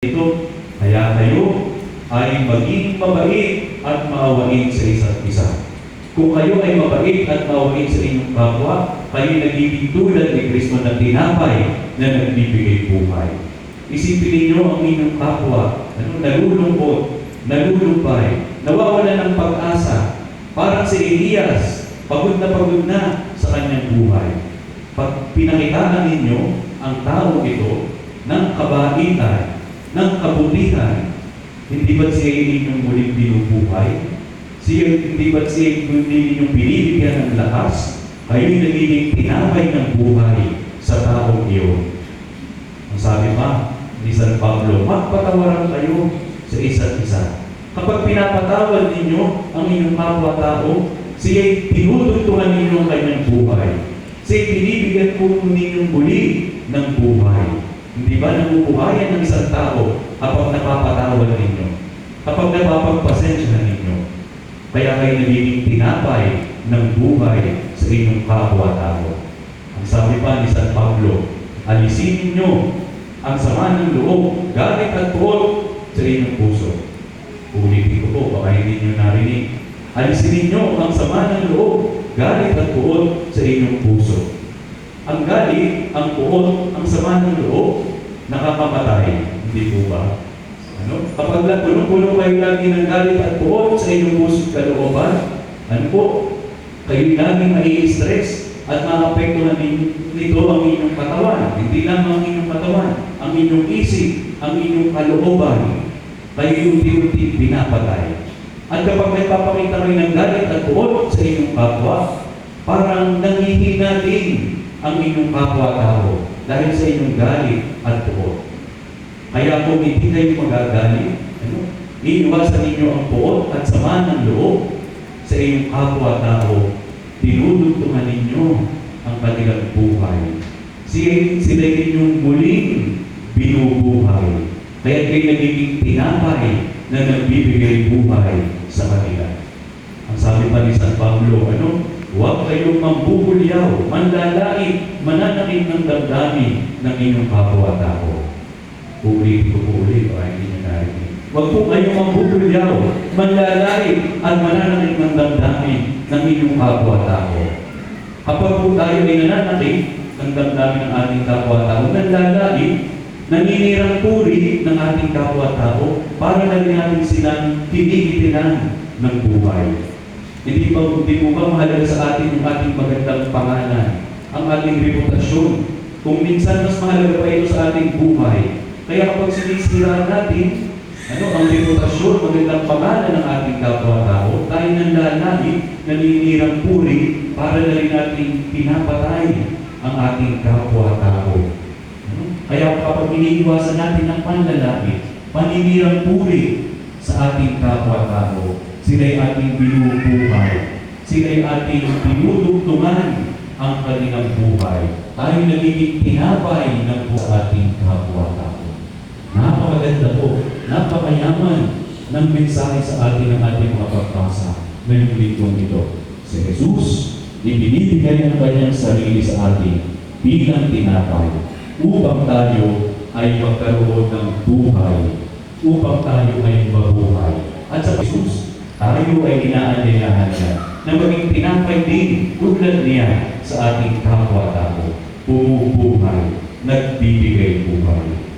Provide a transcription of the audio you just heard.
Ito, kaya kayo ay maging mabait at maawain sa isa't isa. Kung kayo ay mabait at maawain sa inyong kapwa, kayo nagiging tulad ni Kristo na tinapay na nagbibigay buhay. Isipin ninyo ang inyong kapwa, nalulungkot, nalulumpay, nawawala ng pag-asa, parang si Elias, pagod na sa kanyang buhay. Pag pinakitaan ninyo ang tao ito ng kabaitan, ng kabutihan, hindi ba't siya inyong muling binubuhay? Hindi ba't siya inyong binibigyan ng lakas? Kayo'y nagiging tinapay ng buhay sa taong iyon. Ang sabi pa ni San Pablo, magpatawaran kayo sa isa't isa. Kapag pinapatawad ninyo ang inyong kapwa-tao, siya'y tinutulungan ninyo ang kanyang buhay. Siya'y binibigyan po ninyong muli ng buhay. Hindi ba nabubuhayan ng isang tao kapag napapatawad ninyo? Kapag napapagpasensya ninyo? Kaya kayo nagiging tinapay ng buhay sa inyong kapwa-tao. Ang sabi pa ni San Pablo, alisin ninyo ang sama ng loob, galit at puot sa inyong puso. Ulitin ko po, baka hindi nyo narinig. Alisin ninyo ang sama ng loob, galit at puot sa inyong puso. Ang galit, ang puot, ang sama ng loob, nakakamatay. Hindi po ba? Kapag punong-puno kayo lagi ng galit at puot sa inyong puso't kalooban, kayo laging nai-stress at maapektuhan nito ang inyong katawan. Hindi lang ang inyong katawan, ang inyong isip, ang inyong kalooban. Kayo unti-unti pinapatay. At kapag may papakita kayo ng galit at puot sa inyong kapwa, parang nanghihina din ang inyong kapwa-tao dahil sa inyong galit at puot. Kaya kung hindi kayo magagalit, iiwasan ninyo ang puot at sama ng loob sa inyong kapwa-tao, tinutulungan ninyo ang kanilang buhay. Sila inyong muling binubuhay. Kaya kayo nagiging tinapay na nagbibigay buhay sa kanila. Ang sabi pa ni San Pablo, huwag kayong mambubulyaw, manlalait, mananakit ng damdamin ng inyong kapwa-tao. Ulitin ko po ulit, baka hindi nyo narinig. Huwag po kayong mambubulyaw, manlalait, at mananakit ng damdamin ng inyong kapwa-tao. Kapag po tayo ay nananakit ng damdamin ng ating kapwa-tao, nanlalait, naninirang puri ng ating kapwa-tao para na natin silang tinigitinan ng buhay. Hindi po ba mahalaga sa atin yung ating magandang pangalan, ang ating reputasyon? Kung minsan mas mahalaga pa ito sa ating buhay. Kaya kapag sinisiraan natin, ang reputasyon, magandang pangalan ng ating kapwa-tao, tayo nanlalait, naninirang puri para na rin natin pinapatay ang ating kapwa-tao. Kaya kapag iniiwasan natin ang panlalait, paninirang puri sa ating kapwa-tao, sila'y ating binubuhay. Sila'y ating tinutugtungan ang kanilang buhay. Tayo nagiging tinapay ng ating kapwa-tao. Napakaganda po, napakayaman ng mensahe sa atin ng ating mga pagbasa ngayong linggong ito. Si Jesus, ibinibigay ang kanyang sarili sa atin bilang tinapay upang tayo ay magkaroon ng buhay, upang tayo ay mabuhay. At sa Jesus, tayo ay inaanyayahan niya na maging tinapay din tulad niya sa ating kapwa-tao. Bumubuhay, nagbibigay buhay.